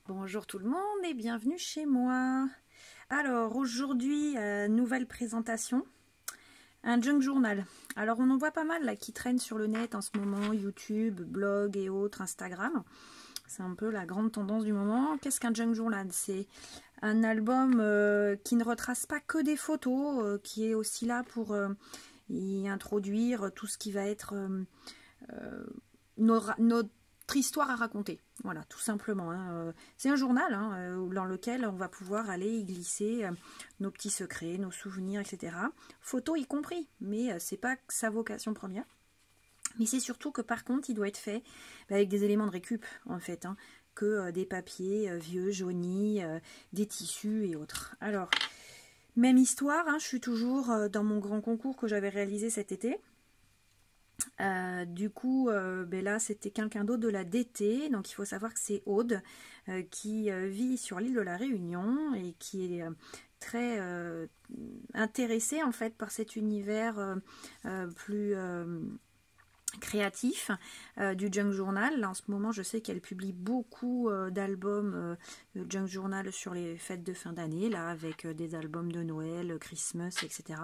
Bonjour tout le monde et bienvenue chez moi. Alors aujourd'hui, nouvelle présentation, un junk journal. Alors on en voit pas mal là qui traînent sur le net en ce moment, YouTube, blog et autres, Instagram. C'est un peu la grande tendance du moment. Qu'est-ce qu'un junk journal? C'est un album qui ne retrace pas que des photos, qui est aussi là pour y introduire tout ce qui va être notre histoire à raconter. Voilà, tout simplement. Hein. C'est un journal dans lequel on va pouvoir aller y glisser nos petits secrets, nos souvenirs, etc. Photos y compris, mais c'est pas sa vocation première. Mais c'est surtout que par contre, il doit être fait avec des éléments de récup, en fait, hein, que des papiers vieux, jaunis, des tissus et autres. Alors, même histoire, hein, je suis toujours dans mon grand concours que j'avais réalisé cet été. Du coup, là c'était quelqu'un d'autre de la DT, donc il faut savoir que c'est Aude qui vit sur l'île de la Réunion et qui est très intéressée en fait par cet univers plus créatif du junk journal. Là, en ce moment, je sais qu'elle publie beaucoup d'albums de junk journal sur les fêtes de fin d'année, là avec des albums de Noël, Christmas, etc.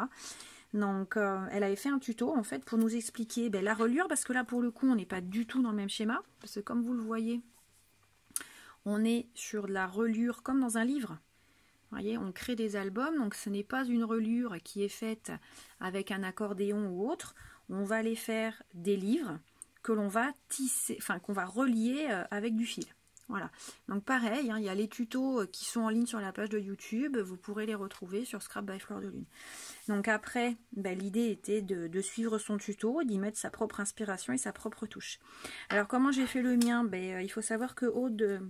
Donc, elle avait fait un tuto en fait pour nous expliquer la reliure, parce que là pour le coup on n'est pas du tout dans le même schéma, parce que comme vous le voyez, on est sur de la reliure comme dans un livre. Vous voyez, on crée des albums, donc ce n'est pas une reliure qui est faite avec un accordéon ou autre. On va les faire des livres que l'on va tisser, enfin qu'on va relier avec du fil. Voilà, donc pareil, hein, il y a les tutos qui sont en ligne sur la page de YouTube, vous pourrez les retrouver sur Scrap by Fleur de Lune. Donc après, l'idée était de suivre son tuto, d'y mettre sa propre inspiration et sa propre touche. Alors comment j'ai fait le mien? Il faut savoir que Aude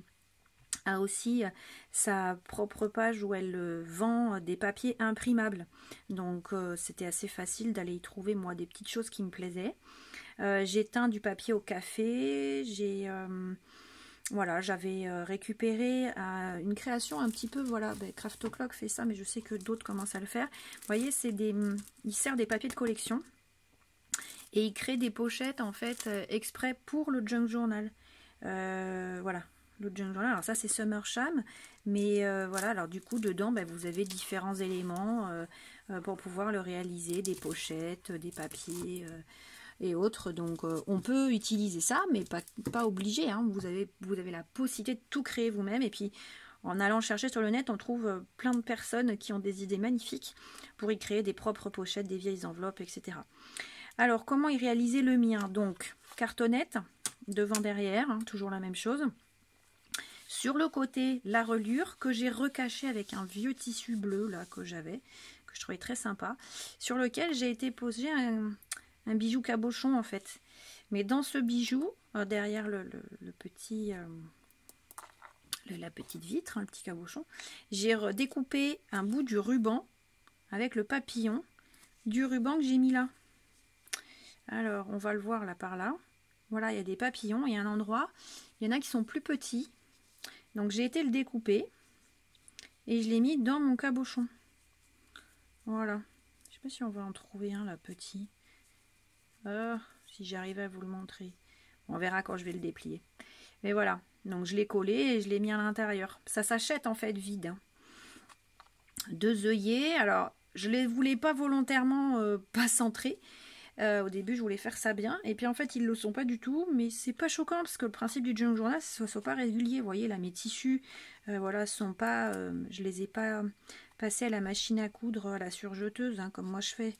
a aussi sa propre page où elle vend des papiers imprimables. Donc c'était assez facile d'aller y trouver moi des petites choses qui me plaisaient. J'ai teint du papier au café, voilà, j'avais récupéré une création un petit peu, voilà, Craft O'Clock fait ça, mais je sais que d'autres commencent à le faire. Vous voyez, il sert des papiers de collection et il crée des pochettes en fait exprès pour le junk journal. Voilà, le junk journal. Alors ça c'est Summer Sham, mais voilà, alors du coup dedans vous avez différents éléments pour pouvoir le réaliser, des pochettes, des papiers. Et autres, donc on peut utiliser ça, mais pas obligé, hein. Vous avez la possibilité de tout créer vous-même, et puis en allant chercher sur le net, on trouve plein de personnes qui ont des idées magnifiques pour y créer des propres pochettes, des vieilles enveloppes, etc. Alors, comment y réaliser le mien? Donc, cartonnette, devant, derrière, hein, toujours la même chose. Sur le côté, la reliure que j'ai recachée avec un vieux tissu bleu, là, que je trouvais très sympa, sur lequel j'ai été poser un bijou cabochon en fait. Mais dans ce bijou, derrière le petit, la petite vitre, hein, le petit cabochon, j'ai découpé un bout du ruban avec le papillon du ruban que j'ai mis là. Alors, on va le voir là par là. Voilà, il y a des papillons, il y a un endroit, il y en a qui sont plus petits. Donc j'ai été le découper et je l'ai mis dans mon cabochon. Voilà. Je sais pas si on va en trouver un là petit. Si j'arrive à vous le montrer. On verra quand je vais le déplier. Mais voilà, donc je l'ai collé et je l'ai mis à l'intérieur. Ça s'achète en fait vide. Hein. 2 œillets. Alors, je ne les voulais pas volontairement pas centrés. Au début, je voulais faire ça bien. Et puis en fait, ils ne le sont pas du tout. Mais c'est pas choquant parce que le principe du junk journal, c'est que ce soit pas régulier. Vous voyez, là, mes tissus, voilà, sont pas... je les ai pas passés à la machine à coudre, à la surjeteuse, hein, comme moi je fais,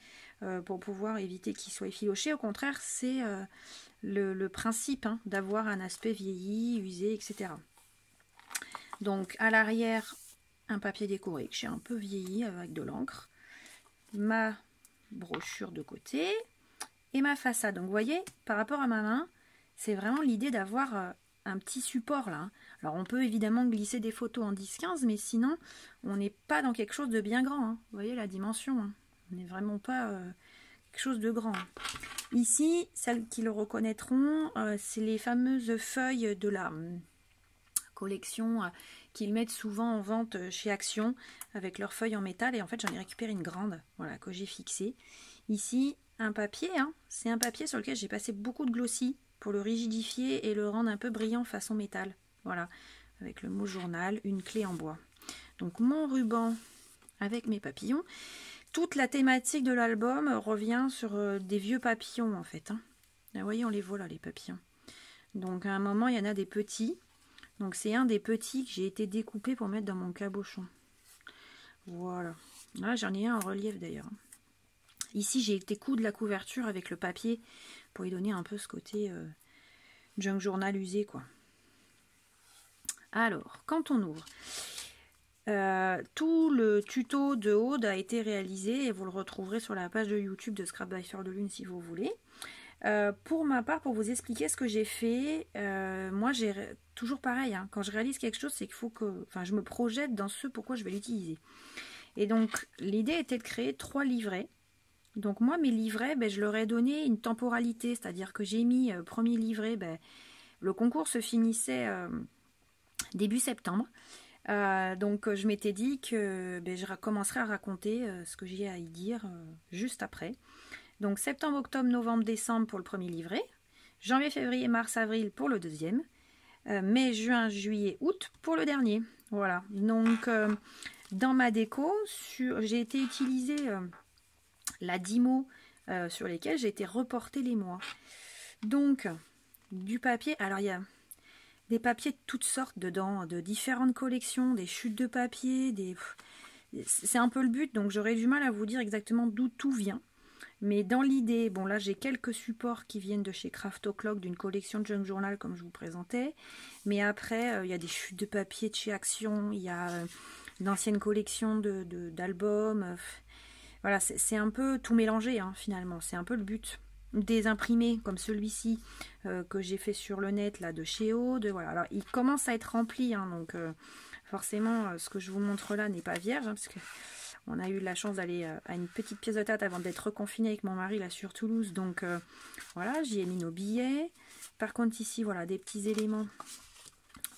pour pouvoir éviter qu'ils soient effilochés. Au contraire, c'est le principe hein, d'avoir un aspect vieilli, usé, etc. Donc, à l'arrière, un papier décoré que j'ai un peu vieilli avec de l'encre. Ma brochure de côté et ma façade. Donc vous voyez, par rapport à ma main, c'est vraiment l'idée d'avoir un petit support là. Alors on peut évidemment glisser des photos en 10-15, mais sinon on n'est pas dans quelque chose de bien grand. Hein. Vous voyez la dimension, hein. On n'est vraiment pas quelque chose de grand. Ici, celles qui le reconnaîtront, c'est les fameuses feuilles de la collection qu'ils mettent souvent en vente chez Action avec leurs feuilles en métal. Et en fait, j'en ai récupéré une grande, voilà, que j'ai fixée. Ici, un papier, hein, c'est un papier sur lequel j'ai passé beaucoup de glossy pour le rigidifier et le rendre un peu brillant façon métal. Voilà, avec le mot journal, une clé en bois. Donc mon ruban avec mes papillons. Toute la thématique de l'album revient sur des vieux papillons en fait. Hein. Là, vous voyez, on les voit là, les papillons. Donc à un moment, il y en a des petits. Donc c'est un des petits que j'ai été découpé pour mettre dans mon cabochon. Voilà. Là, j'en ai un en relief d'ailleurs. Ici, j'ai été coudre la couverture avec le papier pour y donner un peu ce côté junk journal usé, quoi. Alors, quand on ouvre, tout le tuto de Aude a été réalisé et vous le retrouverez sur la page de YouTube de Scrap by Fleur de Lune si vous voulez. Pour ma part, pour vous expliquer ce que j'ai fait, moi j'ai toujours pareil, hein, quand je réalise quelque chose, c'est qu'il faut que je me projette dans ce pourquoi je vais l'utiliser. Et donc l'idée était de créer 3 livrets. Donc moi mes livrets, je leur ai donné une temporalité, c'est-à-dire que j'ai mis premier livret, le concours se finissait début septembre. Donc je m'étais dit que je commencerai à raconter ce que j'ai à y dire juste après. Donc septembre, octobre, novembre, décembre pour le premier livret, janvier, février, mars, avril pour le deuxième, mai, juin, juillet, août pour le dernier. Voilà, donc dans ma déco, j'ai été utiliser la Dymo sur lesquels j'ai été reporter les mois. Donc du papier, alors il y a des papiers de toutes sortes dedans, de différentes collections, des chutes de papier, c'est un peu le but, donc j'aurais du mal à vous dire exactement d'où tout vient. Mais dans l'idée, bon là j'ai quelques supports qui viennent de chez Craft O'Clock, d'une collection de junk journal comme je vous présentais. Mais après, il y a des chutes de papier de chez Action, il y a d'anciennes collections d'albums. Voilà, c'est un peu tout mélangé hein, finalement, c'est un peu le but. Des imprimés comme celui-ci que j'ai fait sur le net là de chez Aude. Voilà. Alors il commence à être rempli, hein, donc forcément ce que je vous montre là n'est pas vierge, hein, parce que on a eu la chance d'aller à une petite pièce de théâtre avant d'être reconfiné avec mon mari là sur Toulouse. Donc voilà, j'y ai mis nos billets. Par contre ici, voilà, des petits éléments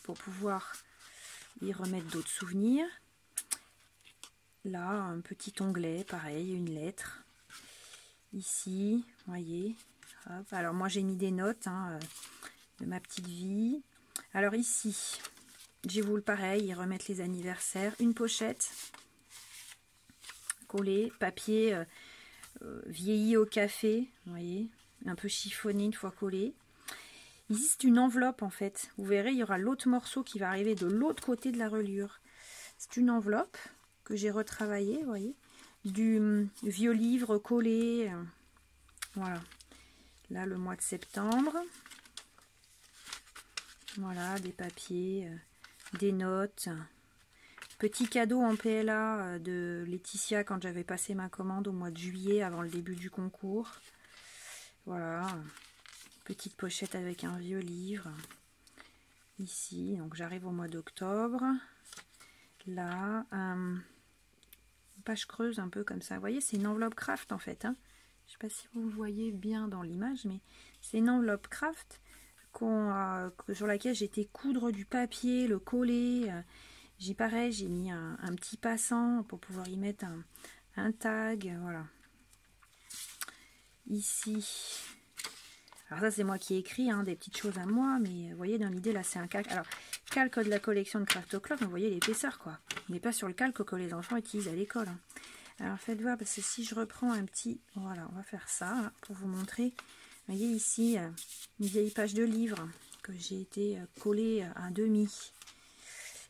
pour pouvoir y remettre d'autres souvenirs. Là, un petit onglet, pareil, une lettre. Ici, vous voyez. Hop. Alors moi j'ai mis des notes hein, de ma petite vie. Alors ici, j'ai voulu pareil, y remettre les anniversaires. Une pochette. Collé, papier vieilli au café, vous voyez, un peu chiffonné une fois collé. Ici c'est une enveloppe en fait, vous verrez il y aura l'autre morceau qui va arriver de l'autre côté de la reliure. C'est une enveloppe que j'ai retravaillée, vous voyez, du vieux livre collé, voilà, là le mois de septembre, voilà, des papiers, des notes. Petit cadeau en PLA de Laetitia quand j'avais passé ma commande au mois de juillet avant le début du concours. Voilà, petite pochette avec un vieux livre. Ici, donc j'arrive au mois d'octobre. Là, une page creuse un peu comme ça. Vous voyez, c'est une enveloppe craft en fait. Hein. Je ne sais pas si vous voyez bien dans l'image, mais c'est une enveloppe craft sur laquelle j'ai été coudre du papier, le coller. Pareil, j'ai mis un petit passant pour pouvoir y mettre un tag, voilà. Ici, alors ça c'est moi qui ai écrit, hein, des petites choses à moi, mais vous voyez dans l'idée là c'est un calque. Alors, calque de la collection de Craft O'Clock, vous voyez l'épaisseur quoi. On n'est pas sur le calque que les enfants utilisent à l'école. Hein. Alors faites voir, parce que si je reprends un petit, voilà, on va faire ça hein, pour vous montrer. Vous voyez ici, une vieille page de livre que j'ai été collée à demi.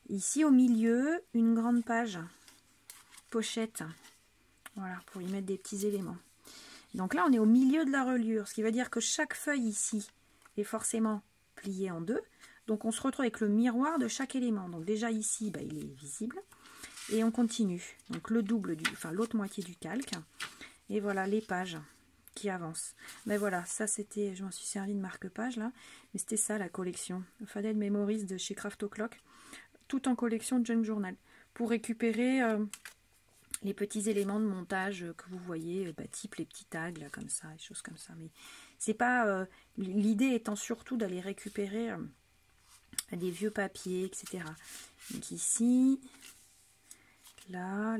Ici au milieu, une grande page, pochette, voilà, pour y mettre des petits éléments. Donc là, on est au milieu de la reliure, ce qui veut dire que chaque feuille ici est forcément pliée en deux. Donc on se retrouve avec le miroir de chaque élément. Donc déjà ici, il est visible. Et on continue. Donc le double, l'autre moitié du calque. Et voilà les pages qui avancent. Mais voilà, ça c'était, je m'en suis servi de marque-page là. Mais c'était ça la collection. Faded Memories de chez Craft O'Clock. Tout en collection de junk journal pour récupérer les petits éléments de montage que vous voyez, type les petits tags là, comme ça, des choses comme ça. Mais c'est pas l'idée étant surtout d'aller récupérer des vieux papiers, etc. Donc ici, là,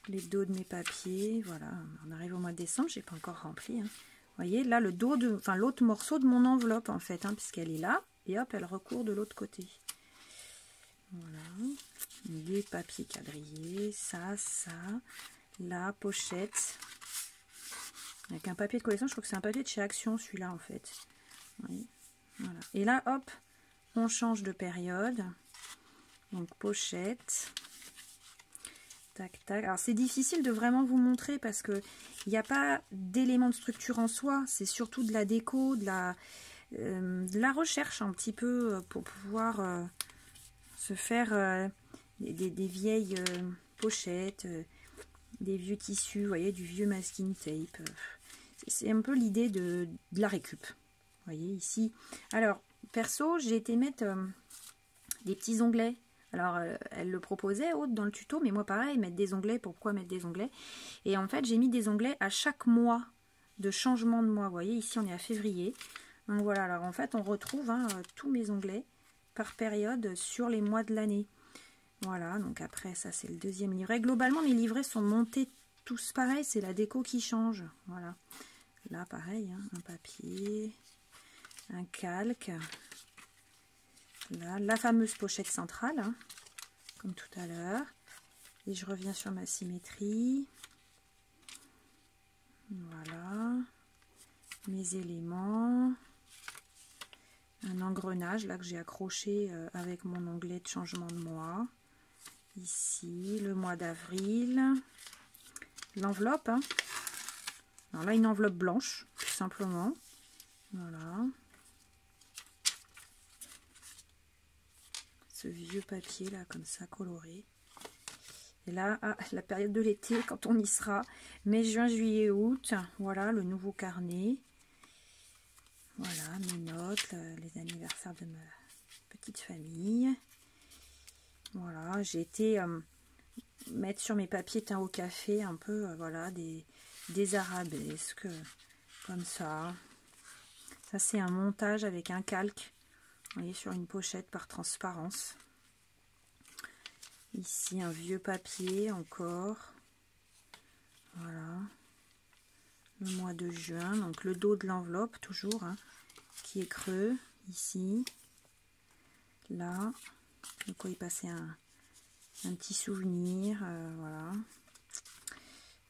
les dos de mes papiers, voilà. On arrive au mois de décembre, j'ai pas encore rempli. Hein. Vous voyez, là le dos de, l'autre morceau de mon enveloppe en fait, hein, puisqu'elle est là. et hop, elle recourt de l'autre côté. Voilà, des papiers quadrillés, ça, la pochette, avec un papier de collection, je crois que c'est un papier de chez Action celui-là en fait. Oui, voilà. Et là, hop, on change de période, donc pochette, tac, tac. Alors c'est difficile de vraiment vous montrer parce que il n'y a pas d'éléments de structure en soi, c'est surtout de la déco, de la recherche un petit peu pour pouvoir se faire des vieilles pochettes, des vieux tissus, vous voyez, du vieux masking tape. C'est un peu l'idée de la récup. Vous voyez ici. Alors, perso, j'ai été mettre des petits onglets. Alors, elle le proposait, Aude, dans le tuto, mais moi, pareil, mettre des onglets. Pourquoi mettre des onglets? Et en fait, j'ai mis des onglets à chaque mois de changement de mois. Vous voyez, ici, on est à février. Donc voilà, alors en fait, on retrouve tous mes onglets par période sur les mois de l'année. Voilà, donc après, ça, c'est le deuxième livret. Globalement, mes livrets sont montés tous pareils. C'est la déco qui change. Voilà. Là, pareil, un papier, un calque. Là, la fameuse pochette centrale, comme tout à l'heure. Et je reviens sur ma symétrie. Voilà. Mes éléments. Un engrenage, là, que j'ai accroché avec mon onglet de changement de mois. Ici, le mois d'avril. L'enveloppe. Alors là, une enveloppe blanche, tout simplement. Voilà. Ce vieux papier là, comme ça, coloré. Et là, la période de l'été, quand on y sera, mai, juin, juillet, août. Voilà, le nouveau carnet. Voilà, mes notes, les anniversaires de ma petite famille. Voilà, j'ai été mettre sur mes papiers teints au café un peu, voilà, des arabesques, comme ça. Ça, c'est un montage avec un calque. Vous voyez, sur une pochette par transparence. Ici, un vieux papier encore. Voilà. Le mois de juin. Donc, le dos de l'enveloppe, toujours, qui est creux. Ici. Là. De quoi y passer un petit souvenir. Voilà.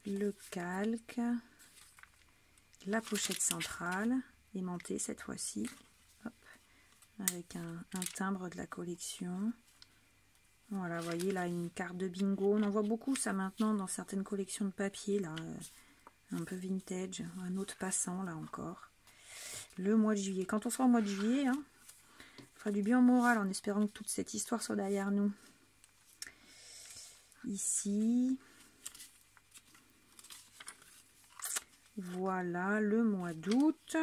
Le calque. La pochette centrale. Aimantée cette fois-ci. Avec un timbre de la collection. Voilà, vous voyez là une carte de bingo. On en voit beaucoup ça maintenant dans certaines collections de papier, là, un peu vintage. Un autre passant là encore. Le mois de juillet. Quand on sera au mois de juillet, on fera du bien au moral en espérant que toute cette histoire soit derrière nous. Ici. Voilà le mois d'août.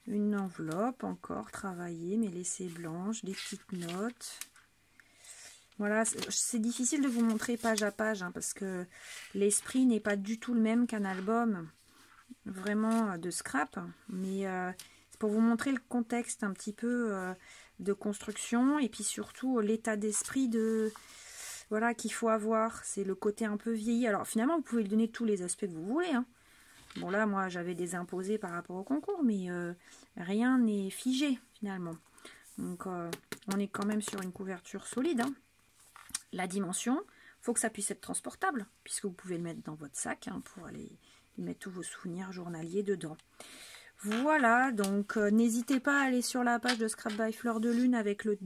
Une enveloppe encore travaillée mais laissée blanche, des petites notes. Voilà, c'est difficile de vous montrer page à page parce que l'esprit n'est pas du tout le même qu'un album vraiment de scrap. Mais c'est pour vous montrer le contexte un petit peu de construction et puis surtout l'état d'esprit voilà, qu'il faut avoir. C'est le côté un peu vieilli. Alors finalement, vous pouvez lui donner tous les aspects que vous voulez. Bon là, moi, j'avais des imposés par rapport au concours, mais rien n'est figé, finalement. Donc, on est quand même sur une couverture solide. La dimension, il faut que ça puisse être transportable, puisque vous pouvez le mettre dans votre sac pour aller y mettre tous vos souvenirs journaliers dedans. Voilà, donc n'hésitez pas à aller sur la page de Scrap by Fleur de Lune avec le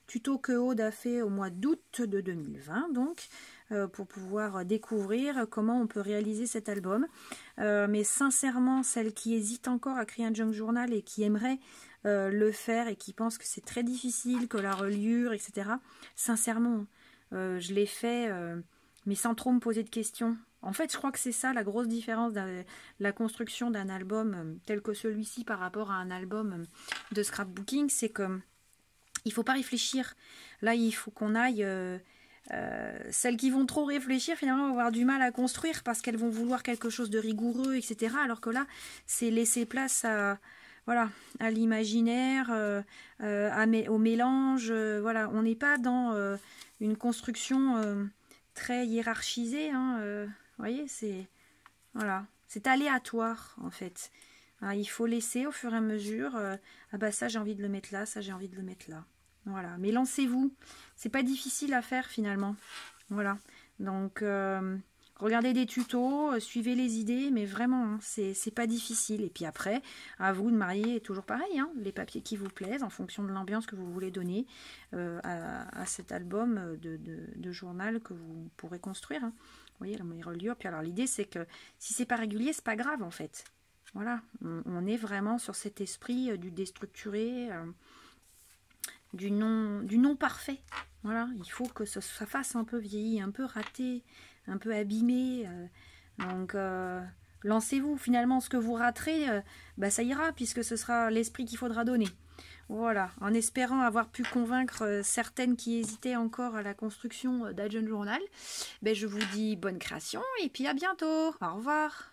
tuto que Aude a fait au mois d'août de 2020, donc pour pouvoir découvrir comment on peut réaliser cet album. Mais sincèrement, celles qui hésitent encore à créer un junk journal et qui aimeraient le faire et qui pensent que c'est très difficile, que la reliure, etc. Sincèrement, je l'ai fait, mais sans trop me poser de questions. En fait, je crois que c'est ça la grosse différence de la construction d'un album tel que celui-ci par rapport à un album de scrapbooking, c'est que il faut pas réfléchir. Là, il faut qu'on aille... celles qui vont trop réfléchir, finalement, vont avoir du mal à construire parce qu'elles vont vouloir quelque chose de rigoureux, etc. Alors que là, c'est laisser place à... Voilà, à l'imaginaire, au mélange. Voilà, on n'est pas dans une construction très hiérarchisée. Vous voyez, c'est voilà, c'est aléatoire en fait. Hein, il faut laisser au fur et à mesure. Ah bah ça j'ai envie de le mettre là, ça j'ai envie de le mettre là. Voilà, mais lancez-vous. C'est pas difficile à faire finalement. Voilà. Donc regardez des tutos, suivez les idées, mais vraiment, hein, c'est pas difficile. Et puis après, à vous de marier toujours pareil, hein, les papiers qui vous plaisent en fonction de l'ambiance que vous voulez donner à cet album de journal que vous pourrez construire. Hein. Vous voyez, la reliure. Puis alors l'idée c'est que si c'est pas régulier, c'est pas grave en fait. Voilà, on est vraiment sur cet esprit du déstructuré, du non parfait. Voilà, il faut que ça fasse un peu vieilli, un peu raté, un peu abîmé. Donc, lancez-vous. Finalement, ce que vous raterez, bah, ça ira, puisque ce sera l'esprit qu'il faudra donner. Voilà, en espérant avoir pu convaincre certaines qui hésitaient encore à la construction d'Agent Journal, ben, je vous dis bonne création et puis à bientôt. Au revoir.